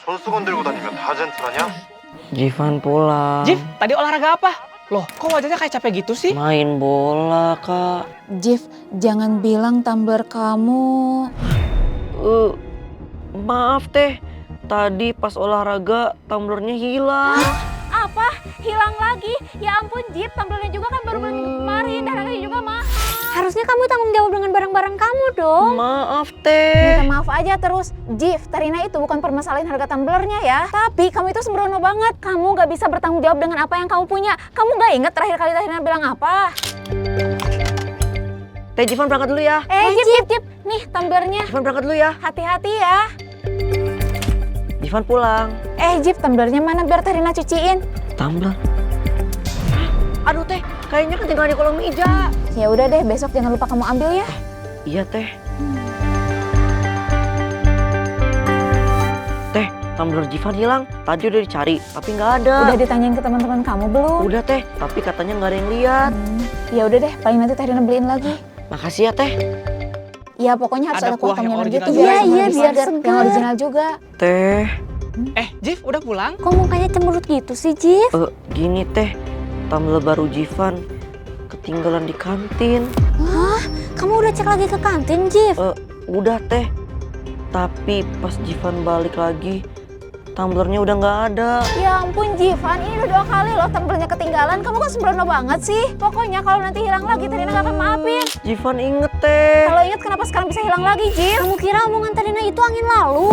손수건 들고 다니면 다 젠틀하냐? Jivan pulang. Jif, tadi olahraga apa? Loh, kok wajahnya kayak capek gitu sih? Main bola, Kak. Jif, jangan bilang tumbler kamu. Maaf teh, tadi pas olahraga tumblernya hilang. Apa? Hilang lagi? Ya ampun Jif, tumblernya juga kan baru beli minggu kemarin dan harganya juga mahal. Harusnya kamu tanggung jawab dengan barang-barang kamu dong. Maaf teh. Minta maaf aja terus. Jif, Tarina itu bukan permasalahan harga tumblernya ya. Tapi kamu itu sembrono banget. Kamu gak bisa bertanggung jawab dengan apa yang kamu punya. Kamu gak inget terakhir kali Tarina bilang apa? Teh Jivan berangkat dulu ya. Jif. Nih tumblernya. Jivan berangkat dulu ya. Hati-hati ya. Jivan pulang. Jif, tumblernya mana biar Tarina cuciin? Tumbler. Aduh teh, kayaknya ketinggalan di kolong meja. Ya udah deh, besok jangan lupa kamu ambil ya. Iya teh. Teh, tumbler Jivan hilang. Tadi udah dicari, tapi nggak ada. Udah ditanyain ke teman-teman kamu belum? Udah teh, tapi katanya nggak ada yang lihat. Ya udah deh, paling nanti Tarina beliin lagi. Makasih ya teh. Iya, pokoknya harus Ada ada kuah kuah yang kamener original gitu. juga. Iya, biar biar segar. yang original juga. Teh, Jif, udah pulang? Kok mukanya cemberut gitu sih, Jif? gini teh, tumbler baru Jivan ketinggalan di kantin. Hah? Kamu udah cek lagi ke kantin, Jif? Udah teh, tapi pas Jivan balik lagi, tumblernya udah nggak ada. Ya ampun, Jivan, ini udah 2 kali loh tumblernya ketinggalan. Kamu kan sembrono banget sih. Pokoknya kalau nanti hilang lagi, Tarina gak akan maafin. Jivan inget teh. Kalau inget kenapa sekarang bisa hilang lagi, Jif? Kamu kira omongan Tarina itu angin lalu?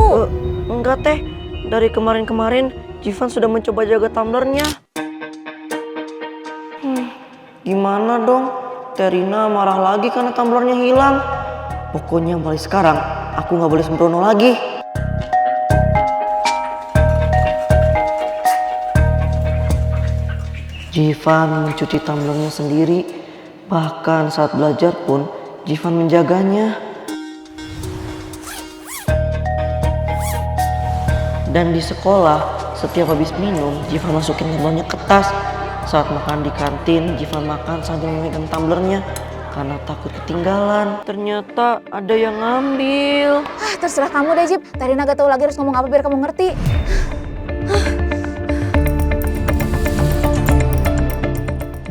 Enggak teh, dari kemarin-kemarin Jivan sudah mencoba jaga tumblernya. Gimana dong? Terina marah lagi karena tumblernya hilang. Pokoknya mulai sekarang aku nggak boleh sembrono lagi. Jivan mencuci tumblernya sendiri. Bahkan saat belajar pun Jivan menjaganya. Dan di sekolah, setiap habis minum, Jivan masukin tumblernya ke tas. Saat makan di kantin, Jivan makan sambil memegang tumblernya karena takut ketinggalan. Ternyata ada yang ngambil. Terserah kamu deh, Jif. Tarina gak tahu lagi harus ngomong apa biar kamu ngerti.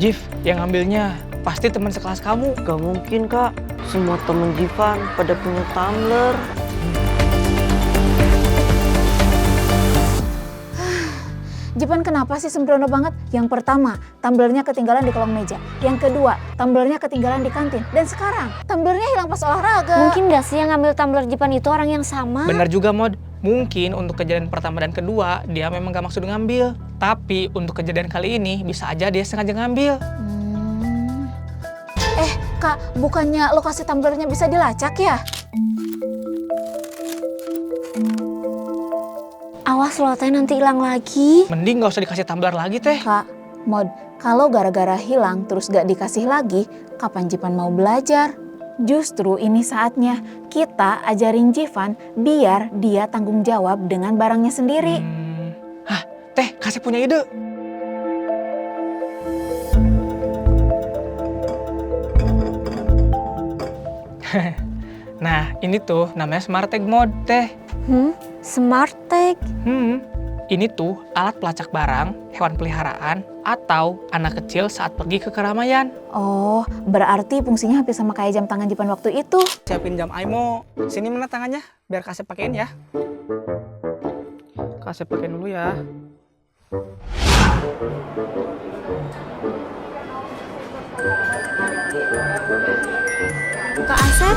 Jif, yang ngambilnya pasti teman sekelas kamu. Gak mungkin kak, semua temen Jivan pada punya tumbler. Jivan kenapa sih sembrono banget? Yang pertama, tumblernya ketinggalan di kolong meja. Yang kedua, tumblernya ketinggalan di kantin. Dan sekarang, tumblernya hilang pas olahraga. Mungkin gak sih yang ngambil tumbler Jivan itu orang yang sama? Bener juga, Mod. Mungkin untuk kejadian pertama dan kedua, dia memang gak maksud ngambil. Tapi untuk kejadian kali ini, bisa aja dia sengaja ngambil. Kak, bukannya lokasi tumblernya bisa dilacak ya? Awas loh teh nanti hilang lagi. Mending gak usah dikasih tumbler lagi, teh. Kak, Mod, kalau gara-gara hilang terus gak dikasih lagi, kapan Jivan mau belajar? Justru ini saatnya kita ajarin Jivan biar dia tanggung jawab dengan barangnya sendiri. Teh, kasih punya ide. Nah, ini tuh namanya Smart Tag Mod, teh. Smart tag. Ini tuh alat pelacak barang, hewan peliharaan, atau anak kecil saat pergi ke keramaian. Oh, berarti fungsinya hampir sama kayak jam tangan Jivan waktu itu. Siapin jam Aimo. Sini mana tangannya? Biar Kasep pakein ya. Kasep pakein dulu ya. Kak Asep?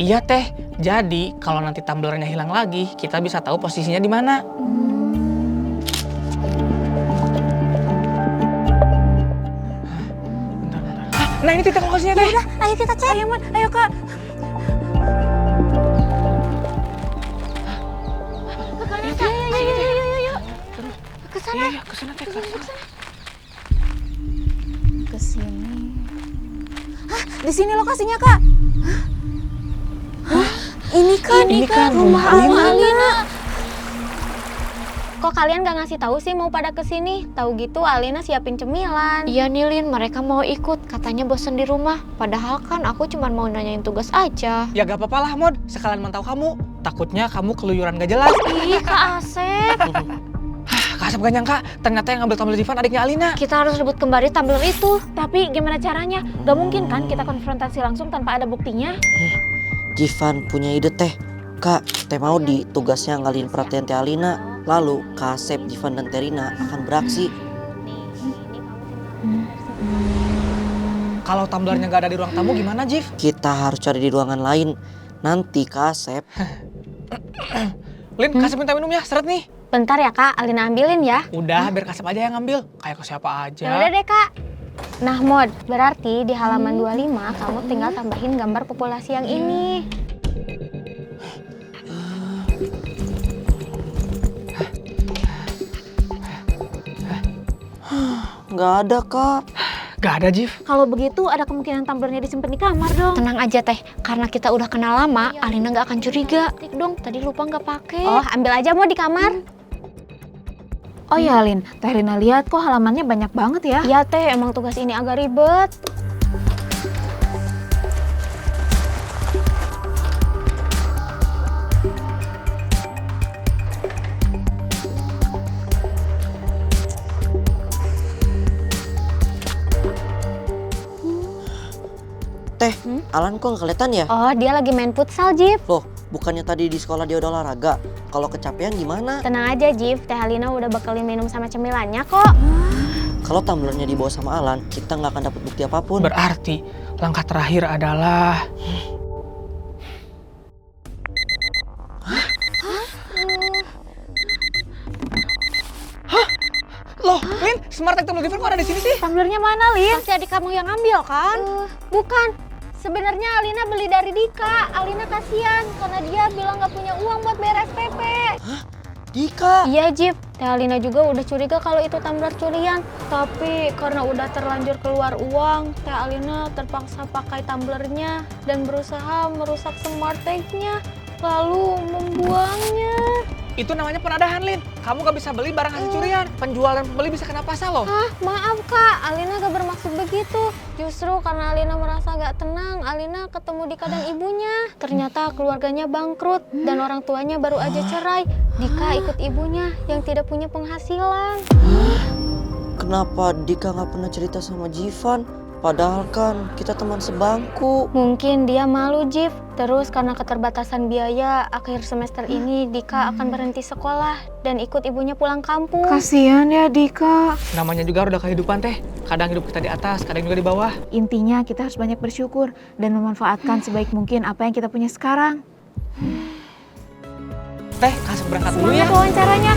Iya teh. Jadi kalau nanti tumblernya hilang lagi, kita bisa tahu posisinya di mana. Bentar. Nah ini titik lokasinya teh. Ayo kita cek. Ayo, Mod. Ayo, Kak. Ayo. Kesana. Iya, kesana teh. Ke sini. Di sini lokasinya, Kak. Ini kan rumah Alina. Kok kalian gak ngasih tahu sih mau pada kesini? Tahu gitu Alina siapin cemilan. Iya Nilin, mereka mau ikut. Katanya bosen di rumah. Padahal kan aku cuma mau nanyain tugas aja. Ya gak apa-apa lah Mod, sekalian mantau kamu. Takutnya kamu keluyuran gak jelas. Ih Kak Asep. gak nyangka ternyata yang ngambil tumbler Jivan adiknya Alina. Kita harus rebut kembali tumbler itu. Tapi gimana caranya? Gak mungkin kan kita konfrontasi langsung tanpa ada buktinya? Jivan punya ide teh. Kak, Teh Maudi tugasnya ngalihin perhatian Teh Alina. Lalu Kak Asep, Jivan dan Terina akan beraksi. Kalau tumblernya gak ada di ruang tamu gimana, Jiv? Kita harus cari di ruangan lain. Nanti Kak Asep. Lin, Kasep minta minum ya, seret nih. Bentar ya kak, Alina ambilin ya. Udah, biar Kasep aja yang ngambil. Kayak ke siapa aja. Ya udah deh kak. Nah Mod, berarti di halaman 25 kamu tinggal tambahin gambar populasi yang ini. Nggak ada Kak. Gak ada, Jiv. Kalau begitu ada kemungkinan tumblernya disimpan di kamar dong. Tenang aja teh, karena kita udah kenal lama, Alina nggak akan curiga. Tik dong, tadi lupa nggak pakai. Oh, ambil aja mau di kamar. Oh ya Lin, Teh Rina lihat kok halamannya banyak banget ya. Iya teh, emang tugas ini agak ribet. Teh, Alan kok nggak kelihatan ya? Oh, dia lagi main futsal, Jiv. Loh, bukannya tadi di sekolah dia udah olahraga? Kalau kecapean gimana? Tenang aja, Jiv. Teh Alina udah bekelin minum sama cemilannya kok. Kalau tumblernya dibawa sama Alan, kita nggak akan dapat bukti apapun. Berarti langkah terakhir adalah... Loh, Lin, Smart Tech Tumbler Jivan kok ada di sini sih? Tumblernya mana Lin? Pasti adik kamu yang ambil kan? Bukan. Sebenarnya Alina beli dari Dika. Alina kasihan karena dia bilang nggak punya uang buat bayar SPP. Dika! Iya, Jiv. Teh Alina juga udah curiga kalau itu tumbler curian. Tapi karena udah terlanjur keluar uang, Teh Alina terpaksa pakai tumblernya dan berusaha merusak Smart Tech-nya, lalu membuangnya. Itu namanya penadahan, Lin. Kamu gak bisa beli barang hasil curian. Penjual dan pembeli bisa kena pasal loh. Ah, maaf Kak, Alina gak bermaksud begitu. Justru karena Alina merasa gak tenang, Alina ketemu Dika dan ibunya. Ternyata keluarganya bangkrut dan orang tuanya baru aja cerai. Dika ikut ibunya yang tidak punya penghasilan. Kenapa Dika nggak pernah cerita sama Jivan? Padahal kan kita teman sebangku. Mungkin dia malu, Jiv. Terus karena keterbatasan biaya, akhir semester ini Dika akan berhenti sekolah dan ikut ibunya pulang kampung. Kasihan ya Dika. Namanya juga roda kehidupan, Teh. Kadang hidup kita di atas, kadang juga di bawah. Intinya kita harus banyak bersyukur dan memanfaatkan sebaik mungkin apa yang kita punya sekarang. Teh, Kasep berangkat dulu ya. Semangat wawancaranya.